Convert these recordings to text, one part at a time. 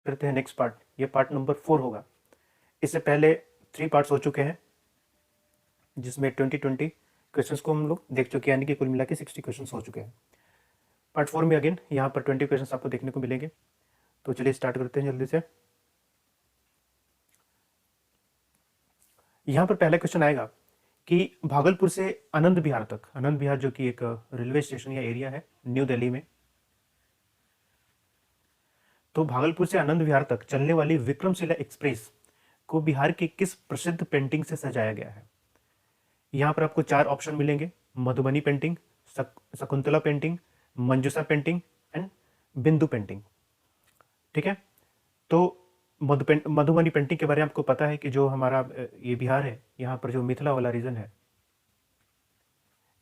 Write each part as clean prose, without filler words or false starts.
करते हैं next part. ये पार्ट नंबर 4 होगा। इससे पहले 3 पार्ट्स हो चुके हैं जिसमें 20 क्वेश्चंस को हम लोग देख चुके हैं, यानी कि कुल मिला के 60 क्वेश्चंस हो चुके हैं। पार्ट 4 में अगेन यहाँ पर 20 क्वेश्चंस आपको देखने को मिलेंगे। तो चलिए स्टार्ट करते हैं जल्दी से। यहाँ पर पहला क्वेश्चन आएगा कि भागलपुर से आनंद विहार तक, आनंद विहार जो कि एक रेलवे स्टेशन या एरिया है न्यू दिल्ली में, तो भागलपुर से आनंद विहार तक चलने वाली विक्रमशिला एक्सप्रेस को बिहार की किस प्रसिद्ध पेंटिंग से सजाया गया है? यहाँ पर आपको 4 ऑप्शन मिलेंगे: Madhubani painting, Shakuntala painting, Manjusha painting and बिंदु पेंटिंग। ठीक है, तो मधुबनी पेंटिंग के बारे में आपको पता है कि जो हमारा ये बिहार है, यहाँ पर जो मिथिला वाला रीजन है,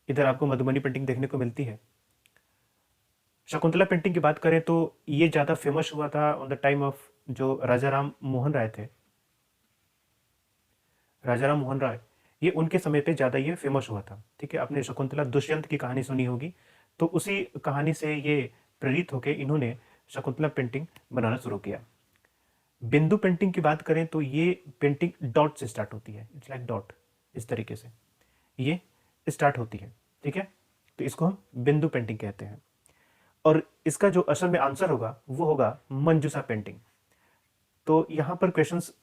इधर आपको मधुबनी पेंटिंग देखने को मिलती है। शकुंतला पेंटिंग की बात करें तो ये ज़्यादा फेमस हुआ था ऑन द टाइम ऑफ जो राजा राम मोहन राय थे। राजा राम मोहन राय, ये उनके समय पे ज़्यादा ये फेमस हुआ था। ठीक है, आपने शकुंतला दुष्यंत की कहानी सुनी होगी, तो उसी कहानी से ये प्रेरित होकर इन्होंने शकुंतला पेंटिंग बनाना शुरू किया। बिंदु पेंटिंग की बात करें तो ये पेंटिंग डॉट से स्टार्ट होती है, इट्स लाइक डॉट, इस तरीके से ये स्टार्ट होती है। ठीक है, तो इसको हम बिंदु पेंटिंग कहते हैं। और इसका जो असल में आंसर होगा वो होगा मंजूषा पेंटिंग। तो यहाँ पर क्वेश्चंस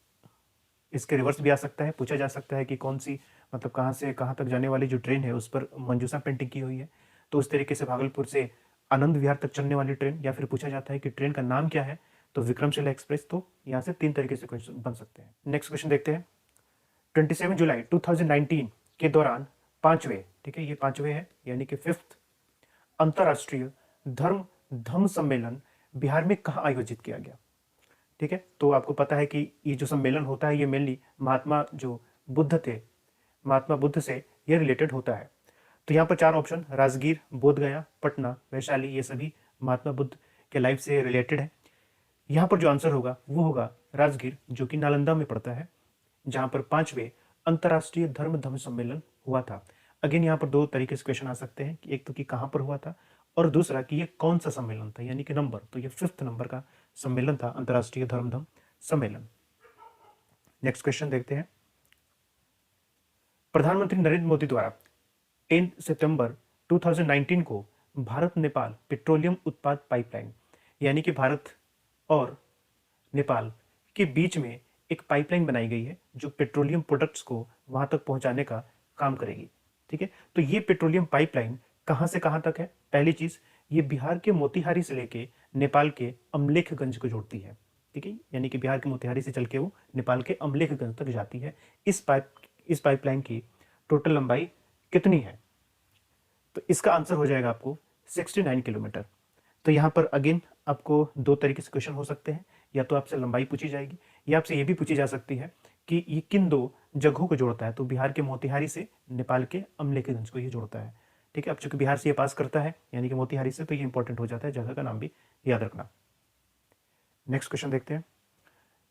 इसके रिवर्स भी आ सकता है, पूछा जा सकता है कि कौन सी, मतलब कहाँ से कहाँ तक जाने वाली जो ट्रेन है उस पर मंजूषा पेंटिंग की हुई है। तो उस तरीके से भागलपुर से आनंद विहार तक चलने वाली ट्रेन, या फिर पूछा जाता है कि ट्रेन का नाम क्या है, तो विक्रमशिला एक्सप्रेस। तो यहाँ से 3 तरीके से क्वेश्चन बन सकते हैं। नेक्स्ट क्वेश्चन देखते हैं। 27 जुलाई 2019 के दौरान 5वें, ठीक है ये 5वें है यानी कि 5th अंतर्राष्ट्रीय धम्म सम्मेलन बिहार में कहाँ आयोजित किया गया? ठीक है, तो आपको पता है कि ये जो सम्मेलन होता है ये मेनली महात्मा जो बुद्ध थे, महात्मा बुद्ध से ये रिलेटेड होता है। तो यहाँ पर 4 ऑप्शन: राजगीर, बोधगया, पटना, वैशाली, ये सभी महात्मा बुद्ध के लाइफ से रिलेटेड है। यहाँ पर जो आंसर होगा वो होगा राजगीर, जो कि नालंदा में पड़ता है, जहाँ पर 5वें अंतर्राष्ट्रीय धम्म सम्मेलन हुआ था। अगेन यहाँ पर 2 तरीके से क्वेश्चन आ सकते हैं कि एक तो कि कहाँ पर हुआ था, और दूसरा कि ये कौन सा सम्मेलन था, यानी कि नंबर। तो ये 5th नंबर का सम्मेलन था, अंतर्राष्ट्रीय धम्म सम्मेलन। नेक्स्ट क्वेश्चन देखते हैं। प्रधानमंत्री नरेंद्र मोदी द्वारा 10 सितंबर 2019 को भारत नेपाल पेट्रोलियम उत्पाद पाइपलाइन, यानी कि भारत और नेपाल के बीच में एक पाइपलाइन बनाई गई है जो पेट्रोलियम प्रोडक्ट्स को वहां तक पहुंचाने का काम करेगी। ठीक है, तो ये पेट्रोलियम पाइपलाइन कहां से कहां तक है? पहली चीज, ये बिहार के मोतिहारी से लेके नेपाल के अमलेखगंज को जोड़ती है। ठीक है, यानी कि बिहार के मोतिहारी से चल के वो नेपाल के अमलेखगंज तक जाती है। इस पाइपलाइन की टोटल लंबाई कितनी है? तो इसका आंसर हो जाएगा आपको 69 किलोमीटर। तो यहाँ पर अगेन आपको 2 तरीके से क्वेश्चन हो सकते हैं, या तो आपसे लंबाई पूछी जाएगी, या आपसे ये भी पूछी जा सकती है कि ये किन 2 जगहों को जोड़ता है। तो बिहार के मोतिहारी से नेपाल के अमलेखगंज को ये जोड़ता है। ठीक है, अब चूंकि बिहार से ये पास करता है यानी कि मोतिहारी से, तो ये इंपॉर्टेंट हो जाता है, जगह का नाम भी याद रखना। नेक्स्ट क्वेश्चन देखते हैं।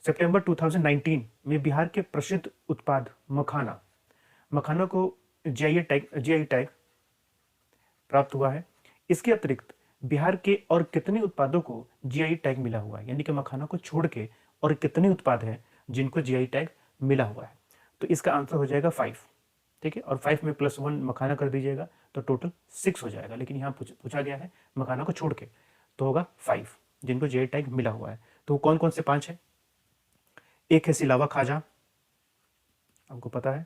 सितंबर 2019 में बिहार के प्रसिद्ध उत्पाद मखाना को जीआई टैग प्राप्त हुआ है। इसके अतिरिक्त बिहार के और कितने उत्पादों को जीआई टैग मिला हुआ है, यानी कि मखाना को छोड़ के और कितने उत्पाद हैं जिनको जीआई टैग मिला हुआ है? तो इसका आंसर हो जाएगा 5। ठीक है, और 5 में +1 मखाना कर दीजिएगा तो टोटल 6 हो जाएगा, लेकिन यहाँ पूछा गया है मखाना को छोड़ के, तो होगा 5 जिनको जीआई टैग मिला हुआ है। तो कौन कौन से 5 है? एक है सिलावा खाजा, आपको पता है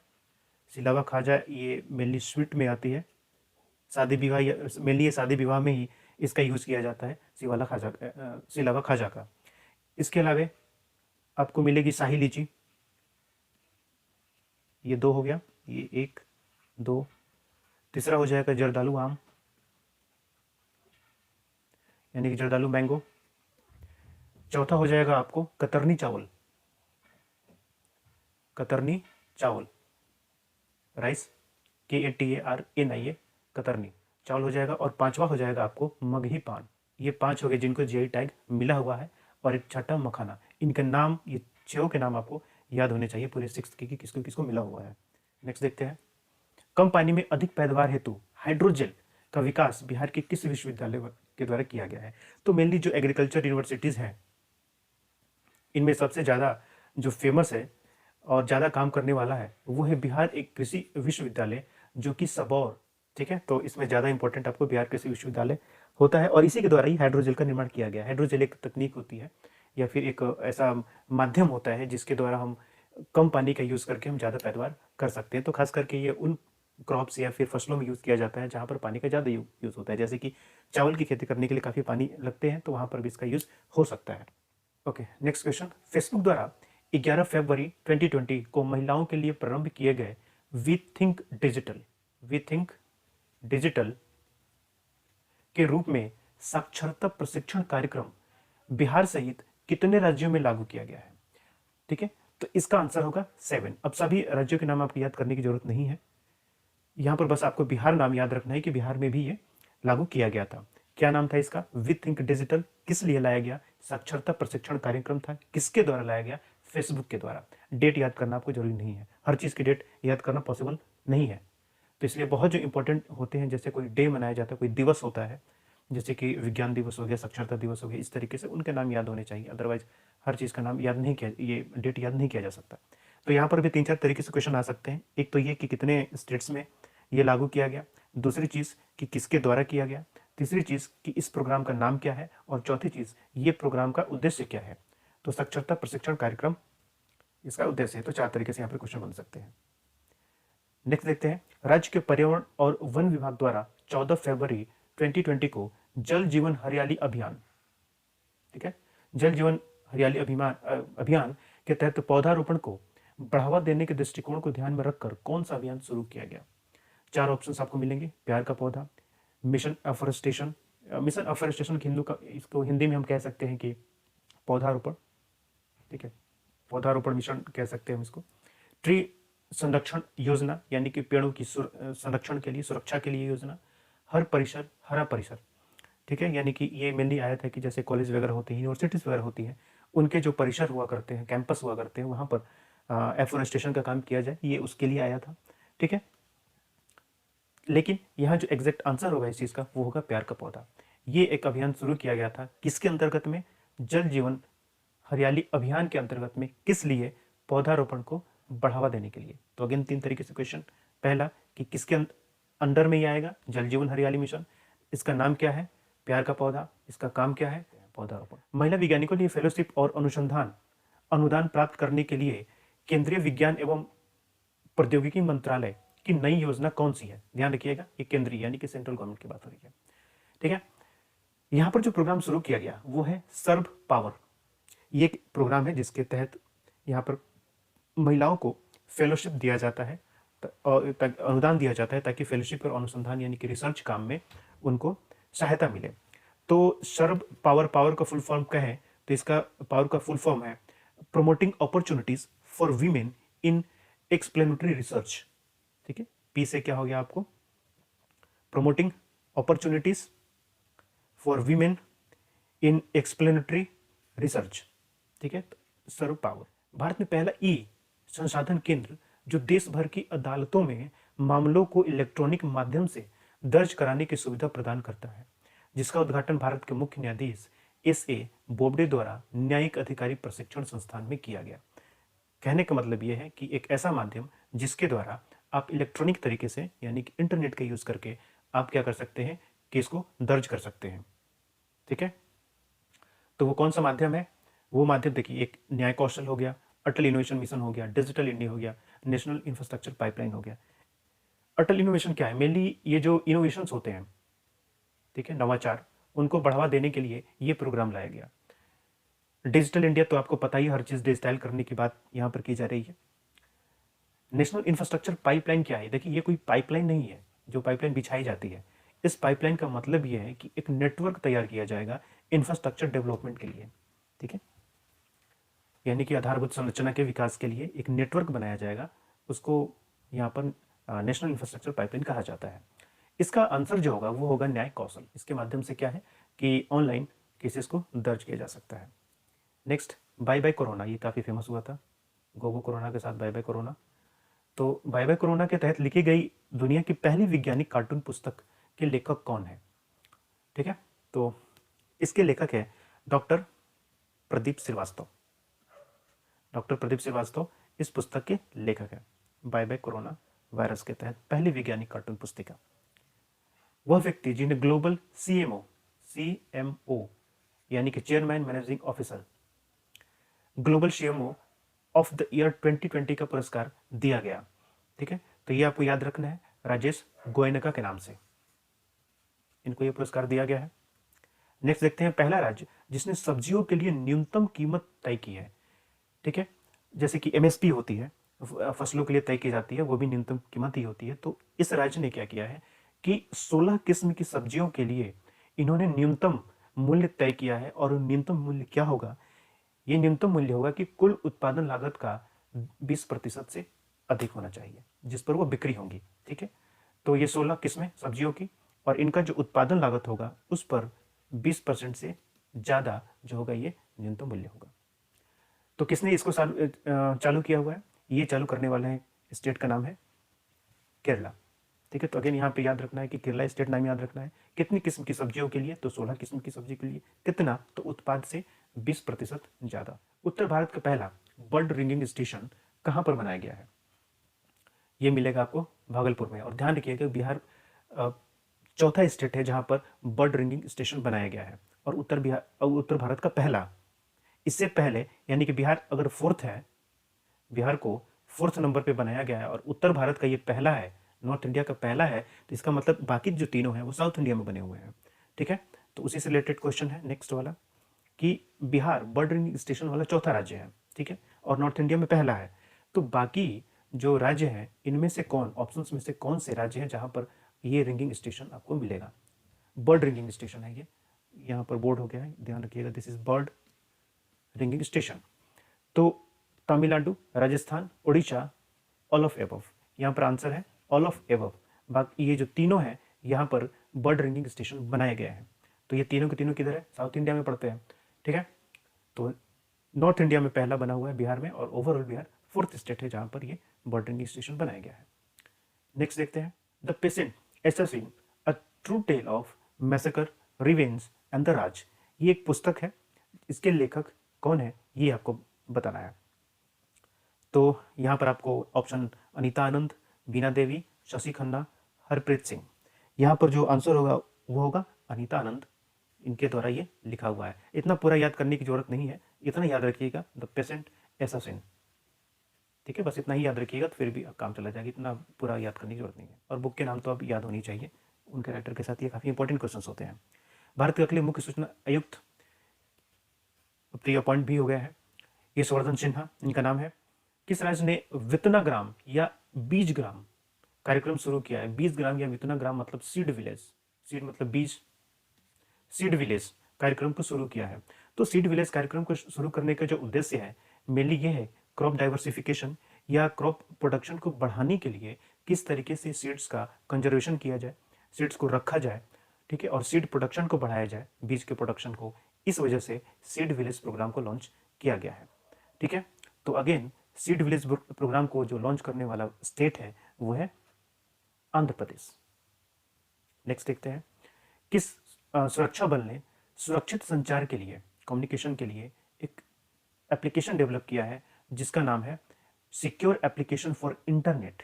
सिलावा खाजा, ये मेनली स्वीट में आती है, शादी विवाह, मेनली ये शादी विवाह में ही इसका यूज़ किया जाता है, सिलावा खाजा का। इसके अलावा आपको मिलेगी शाही लीची, ये 2 हो गया, ये 1 2। तीसरा हो जाएगा जर्दालू आम, यानी कि जर्दालू मैंगो। चौथा हो जाएगा आपको कतरनी चावल, राइस, KATARNI, कतरनी चावल हो जाएगा। और 5वां हो जाएगा आपको मगही पान। ये 5 हो गए जिनको जीआई टैग मिला हुआ है, और एक छठा मखाना। इनके नाम, ये 6 के नाम आपको याद होने चाहिए पूरे 6 के कि किसको किसको मिला हुआ है। नेक्स्ट देखते हैं। कम पानी में अधिक पैदावार हेतु हाइड्रोजेल का विकास बिहार के किस विश्वविद्यालय के द्वारा किया गया है? तो मेनली जो एग्रीकल्चर यूनिवर्सिटीज़ हैं इनमें सबसे ज़्यादा जो फेमस है और ज़्यादा काम करने वाला है वो है बिहार एक कृषि विश्वविद्यालय, जो कि सबौर, ठीक है। तो इसमें ज़्यादा इंपॉर्टेंट आपको बिहार कृषि विश्वविद्यालय होता है, और इसी के द्वारा ही हाइड्रोजेल का निर्माण किया गया है। हाइड्रोजेल एक तकनीक होती है या फिर एक ऐसा माध्यम होता है जिसके द्वारा हम कम पानी का यूज़ करके हम ज़्यादा पैदावार कर सकते हैं। तो खास करके ये उन क्रॉप्स या फिर फसलों में यूज़ किया जाता है जहाँ पर पानी का ज़्यादा यूज़ होता है, जैसे कि चावल की खेती करने के लिए काफ़ी पानी लगते हैं, तो वहाँ पर भी इसका यूज़ हो सकता है। Okay, next question. फेसबुक द्वारा 11 फरवरी 2020 को महिलाओं के लिए प्रारंभ किए गए वी थिंक डिजिटल के रूप में साक्षरता प्रशिक्षण कार्यक्रम बिहार सहित कितने राज्यों में लागू किया गया है? ठीक है, तो इसका आंसर होगा 7। अब सभी राज्यों के नाम आपको याद करने की जरूरत नहीं है, यहां पर बस आपको बिहार नाम याद रखना है कि बिहार में भी ये लागू किया गया था। क्या नाम था इसका? We think digital. किस लिए लाया गया? साक्षरता प्रशिक्षण कार्यक्रम था। किसके द्वारा लाया गया? फेसबुक के द्वारा। डेट याद करना आपको जरूरी नहीं है, हर चीज की डेट याद करना पॉसिबल नहीं है, तो इसलिए बहुत जो इंपॉर्टेंट होते हैं, जैसे कोई डे मनाया जाता है, कोई दिवस होता है, जैसे कि विज्ञान दिवस हो गया, साक्षरता दिवस हो गया, इस तरीके से उनके नाम याद होने चाहिए, अदरवाइज हर चीज़ का नाम याद नहीं किया, ये डेट याद नहीं किया जा सकता। तो यहाँ पर भी 3-4 तरीके से क्वेश्चन आ सकते हैं। एक तो ये कि कितने स्टेट्स में ये लागू किया गया, दूसरी चीज़ कि किसके द्वारा किया गया, तीसरी चीज़ कि इस प्रोग्राम का नाम क्या है, और चौथी चीज़ ये प्रोग्राम का उद्देश्य क्या है। तो साक्षरता प्रशिक्षण कार्यक्रम इसका उद्देश्य है। तो 4 तरीके से यहाँ पर क्वेश्चन बन सकते हैं। नेक्स्ट देखते हैं। राज्य के पर्यावरण और वन विभाग द्वारा 14 फरवरी 2020 को जल जीवन हरियाली अभियान, ठीक है, जल जीवन हरियाली अभियान के तहत पौधारोपण को बढ़ावा देने के दृष्टिकोण को ध्यान में रखकर कौन सा अभियान शुरू किया गया? 4 ऑप्शंस आपको मिलेंगे। प्यार का पौधा, मिशन अफॉरेस्टेशन, मिशन अफॉरेस्टेशन इसको हिंदी में हम कह सकते हैं कि पौधारोपण, ठीक है, पौधारोपण मिशन कह सकते हैं हम इसको। ट्री संरक्षण योजना, यानी कि पेड़ों की संरक्षण के लिए, सुरक्षा के लिए योजना। हर परिसर हरा परिसर, ठीक है, यानी कि ये मेनली आया था कि जैसे कॉलेज वगैरह होते हैं, यूनिवर्सिटीज वगैरह होती हैं, उनके जो परिसर हुआ करते हैं, कैंपस हुआ करते हैं, वहाँ पर एफोरेस्टेशन का काम किया जाए, ये उसके लिए आया था, ठीक है। लेकिन यहाँ जो एग्जैक्ट आंसर होगा इस चीज़ का वो होगा प्यार का पौधा। ये एक अभियान शुरू किया गया था किसके अंतर्गत में? जल जीवन हरियाली अभियान के अंतर्गत में। किस लिए? पौधारोपण को बढ़ावा देने के लिए। तो अगेन 3 तरीके से क्वेश्चन। पहला कि किसके अंडर में ये आएगा? जल जीवन हरियाली मिशन। इसका नाम क्या है? प्यार का पौधा। इसका काम क्या है? पौधारोपण। महिला वैज्ञानिकों ने फेलोशिप और अनुसंधान अनुदान प्राप्त करने के लिए केंद्रीय विज्ञान एवं प्रौद्योगिकी मंत्रालय की नई योजना कौन सी है? ध्यान रखिएगा, ये केंद्रीय यानी कि सेंट्रल गवर्नमेंट की बात हो रही है, ठीक है। यहां पर जो प्रोग्राम शुरू किया गया वो है सर्व पावर। ये एक प्रोग्राम है जिसके तहत यहाँ पर महिलाओं को फेलोशिप दिया जाता है और अनुदान दिया जाता है ताकि फेलोशिप और अनुसंधान यानी कि रिसर्च काम में उनको सहायता मिले। तो सर्व पावर, पावर का फुल फॉर्म कहें तो इसका पावर का फुल फॉर्म है promoting opportunities for women in explanatory research, ठीक है। पी से क्या हो गया आपको? Promoting opportunities for women in explanatory research, ठीक है। सर्व पावर। भारत में पहला ई संसाधन केंद्र जो देश भर की अदालतों में मामलों को इलेक्ट्रॉनिक माध्यम से दर्ज कराने की सुविधा प्रदान करता है, जिसका उद्घाटन भारत के मुख्य न्यायाधीश एस.ए. बोबडे द्वारा न्यायिक अधिकारी प्रशिक्षण संस्थान में किया गया। कहने का मतलब यह है कि एक ऐसा माध्यम जिसके द्वारा आप इलेक्ट्रॉनिक तरीके से यानी कि इंटरनेट का यूज करके आप क्या कर सकते हैं? केस को दर्ज कर सकते हैं, ठीक है। तो वो कौन सा माध्यम है? वो माध्यम देखिए, एक न्याय कौशल हो गया, अटल इनोवेशन मिशन हो गया, डिजिटल इंडिया हो गया, नेशनल इंफ्रास्ट्रक्चर पाइपलाइन हो गया। अटल इनोवेशन क्या है? मेनली ये जो इनोवेशंस होते हैं, ठीक है, नवाचार, उनको बढ़ावा देने के लिए ये प्रोग्राम लाया गया। डिजिटल इंडिया तो आपको पता ही, हर चीज डिजिटाइल करने की बात यहाँ पर की जा रही है। नेशनल इंफ्रास्ट्रक्चर पाइपलाइन क्या है? देखिए, ये कोई पाइपलाइन नहीं है जो पाइपलाइन बिछाई जाती है। इस पाइपलाइन का मतलब यह है कि एक नेटवर्क तैयार किया जाएगा इंफ्रास्ट्रक्चर डेवलपमेंट के लिए, ठीक है, यानी कि आधारभूत संरचना के विकास के लिए एक नेटवर्क बनाया जाएगा, उसको यहाँ पर नेशनल इंफ्रास्ट्रक्चर पाइपलाइन कहा जाता है। इसका आंसर जो होगा वो होगा न्याय कौशल। इसके माध्यम से क्या है कि ऑनलाइन केसेस को दर्ज किया जा सकता है। नेक्स्ट, बाय बाय कोरोना, ये काफ़ी फेमस हुआ था, गोगो कोरोना के साथ बाय बाय कोरोना। तो बाय बाय कोरोना के तहत लिखी गई दुनिया की पहली वैज्ञानिक कार्टून पुस्तक के लेखक कौन है? ठीक है, तो इसके लेखक है डॉक्टर प्रदीप श्रीवास्तव। डॉक्टर प्रदीप श्रीवास्तव इस पुस्तक के लेखक हैं। बाय बाय कोरोना वायरस के तहत पहली वैज्ञानिक कार्टून पुस्तिका। वह व्यक्ति जिन्हें ग्लोबल CMO यानी कि chairman managing officer, global CMO of the year 2020 का पुरस्कार दिया गया। ठीक है, तो ये आपको याद रखना है, राजेश गोयनका के नाम से इनको ये पुरस्कार दिया गया है। नेक्स्ट देखते हैं पहला राज्य जिसने सब्जियों के लिए न्यूनतम कीमत तय की है। ठीक है, जैसे कि MSP होती है, फसलों के लिए तय की जाती है, वो भी न्यूनतम कीमत ही होती है। तो इस राज्य ने क्या किया है कि 16 किस्म की सब्जियों के लिए इन्होंने न्यूनतम मूल्य तय किया है। और न्यूनतम मूल्य क्या होगा? ये न्यूनतम मूल्य होगा कि कुल उत्पादन लागत का 20% से अधिक होना चाहिए जिस पर वो बिक्री होंगी। ठीक है, तो ये 16 किस्में सब्जियों की, और इनका जो उत्पादन लागत होगा उस पर 20% से ज़्यादा जो होगा ये न्यूनतम मूल्य होगा। तो किसने इसको चालू किया हुआ है? ये चालू करने वाले हैं, स्टेट का नाम है केरला। ठीक है, तो अगेन यहाँ पे याद रखना है कि केरला स्टेट नाम याद रखना है। कितनी किस्म की सब्जियों के लिए? तो 16 किस्म की सब्जी के लिए। कितना? तो उत्पाद से 20% ज़्यादा। उत्तर भारत का पहला बर्ड रिंगिंग स्टेशन कहाँ पर बनाया गया है? ये मिलेगा आपको भागलपुर में। और ध्यान रखिएगा बिहार चौथा स्टेट है जहाँ पर बर्ड रिंगिंग स्टेशन बनाया गया है, और उत्तर भारत का पहला। इससे पहले यानी कि बिहार अगर फोर्थ है, बिहार को फोर्थ नंबर पे बनाया गया है और उत्तर भारत का ये पहला है, नॉर्थ इंडिया का पहला है, तो इसका मतलब बाकी जो तीनों हैं वो साउथ इंडिया में बने हुए हैं। ठीक है, तो उसी से रिलेटेड क्वेश्चन है नेक्स्ट वाला कि बिहार बर्ड रिंगिंग स्टेशन वाला चौथा राज्य है। ठीक है, और नॉर्थ इंडिया में पहला है। तो बाकी जो राज्य हैं इनमें से कौन, ऑप्शंस में से कौन से राज्य हैं जहां पर ये रिंगिंग स्टेशन आपको मिलेगा? बर्ड रिंगिंग स्टेशन है ये, यहाँ पर बोर्ड हो गया है, ध्यान रखिएगा, this is bird ringing station. तो Tamil Nadu, Rajasthan, Orissa, all of above. यहाँ पर आंसर है ऑल ऑफ एबव। बाकी ये जो तीनों हैं यहाँ पर बर्ड रिंगिंग स्टेशन बनाए गए हैं। तो ये तीनों के तीनों किधर है? साउथ इंडिया में पड़ते हैं। ठीक है, तो नॉर्थ इंडिया में पहला बना हुआ है बिहार में, और ओवरऑल बिहार फोर्थ स्टेट है जहाँ पर ये बर्ड रिंगिंग स्टेशन बनाया गया है। नेक्स्ट देखते हैं the patient assassin a true tale of massacre, revenge and the Raj. ये एक पुस्तक है, इसके लेखक कौन है ये आपको बताना है। तो यहाँ पर आपको ऑप्शन अनीता आनंद, बीना देवी, शशि खन्ना, हरप्रीत सिंह। यहाँ पर जो आंसर होगा वो होगा अनीता आनंद, इनके द्वारा ये लिखा हुआ है। इतना पूरा याद करने की जरूरत नहीं है, इतना याद रखिएगा द पेशेंट एसेसिन। ठीक है, बस इतना ही याद रखिएगा तो फिर भी काम चला जाएगा, इतना पूरा याद करने की जरूरत नहीं है। और बुक के नाम तो अब याद होनी चाहिए, उनके राइटर के साथ ये काफ़ी इंपॉर्टेंट क्वेश्चन होते हैं। भारत के अगले मुख्य सूचना आयुक्त, अब तो ये अपॉइंट भी हो गया है, ये संवर्धन सिन्हा इनका नाम है। किस राज्य ने वित्तनाग्राम या बीज ग्राम कार्यक्रम शुरू किया है? बीज ग्राम या वित्तनाग्राम मतलब सीड विलेज, सीड मतलब बीज, सीड विलेज कार्यक्रम को शुरू किया है। तो सीड विलेज कार्यक्रम को शुरू करने का जो उद्देश्य है मेनली ये है क्रॉप डाइवर्सिफिकेशन या क्रॉप प्रोडक्शन को बढ़ाने के लिए किस तरीके से सीड्स का कंजर्वेशन किया जाए, सीड्स को रखा जाए। ठीक है, और सीड प्रोडक्शन को बढ़ाया जाए, बीज के प्रोडक्शन को। इस वजह से सीड विलेज प्रोग्राम को लॉन्च किया गया है। ठीक है, तो अगेन सीड विलेज प्रोग्राम को जो लॉन्च करने वाला स्टेट है वो है आंध्र प्रदेश। नेक्स्ट देखते हैं किस सुरक्षा बल ने सुरक्षित संचार के लिए, कम्युनिकेशन के लिए एक एप्लीकेशन डेवलप किया है जिसका नाम है सिक्योर एप्लीकेशन फॉर इंटरनेट।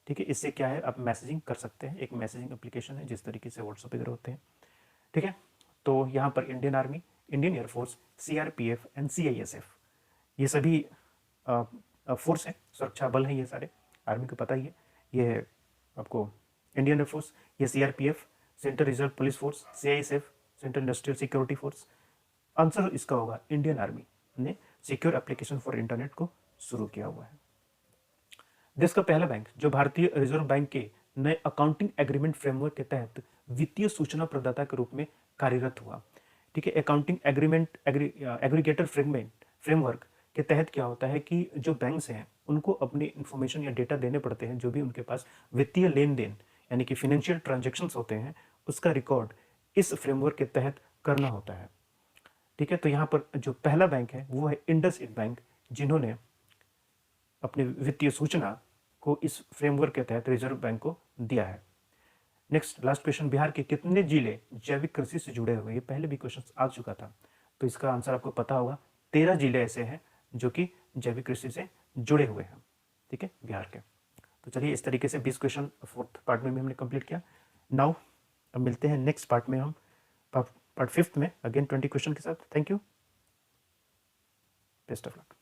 ठीक है, इससे क्या है, आप मैसेजिंग कर सकते हैं, एक मैसेजिंग एप्लीकेशन है जिस तरीके से व्हाट्सएप वगैरह होते हैं। ठीक है, तो यहाँ पर Indian army, Indian air force, CRPF and CISF ये सभी फोर्स है, सुरक्षा बल है ये सारे, आर्मी को पता ही है। ये है आपको इंडियन एयरफोर्स, ये CRPF central reserve police force, CISF central industrial security force. Answer इसका होगा इंडियन आर्मी ने सिक्योर एप्लीकेशन फॉर इंटरनेट को शुरू किया हुआ है। देश का पहला बैंक जो भारतीय रिजर्व बैंक के नए अकाउंटिंग एग्रीमेंट फ्रेमवर्क के तहत वित्तीय सूचना प्रदाता के रूप में कार्यरत हुआ। ठीक है, अकाउंटिंग एग्रीमेंट एग्रीगेटर फ्रेमवर्क के तहत क्या होता है कि जो बैंक्स हैं उनको अपनी इंफॉर्मेशन या डेटा देने पड़ते हैं, जो भी उनके पास वित्तीय लेन देन यानी कि फिनेंशियल ट्रांजेक्शन्स होते हैं उसका रिकॉर्ड इस फ्रेमवर्क के तहत करना होता है। ठीक है, तो यहाँ पर जो पहला बैंक है वो है इंडसइंड बैंक, जिन्होंने अपनी वित्तीय सूचना को इस फ्रेमवर्क के तहत रिजर्व बैंक को दिया है। नेक्स्ट लास्ट क्वेश्चन, बिहार के कितने जिले जैविक कृषि से जुड़े हुए? ये पहले भी क्वेश्चन आ चुका था, तो इसका आंसर आपको पता होगा। 13 जिले ऐसे हैं जो कि जैविक कृषि से जुड़े हुए हैं, ठीक है, बिहार के। तो चलिए इस तरीके से 20 क्वेश्चन फोर्थ पार्ट में भी हमने कंप्लीट किया। नाउ अब मिलते हैं नेक्स्ट पार्ट में, हम पार्ट 5th में अगेन 20 क्वेश्चन के साथ। Thank you, best of luck.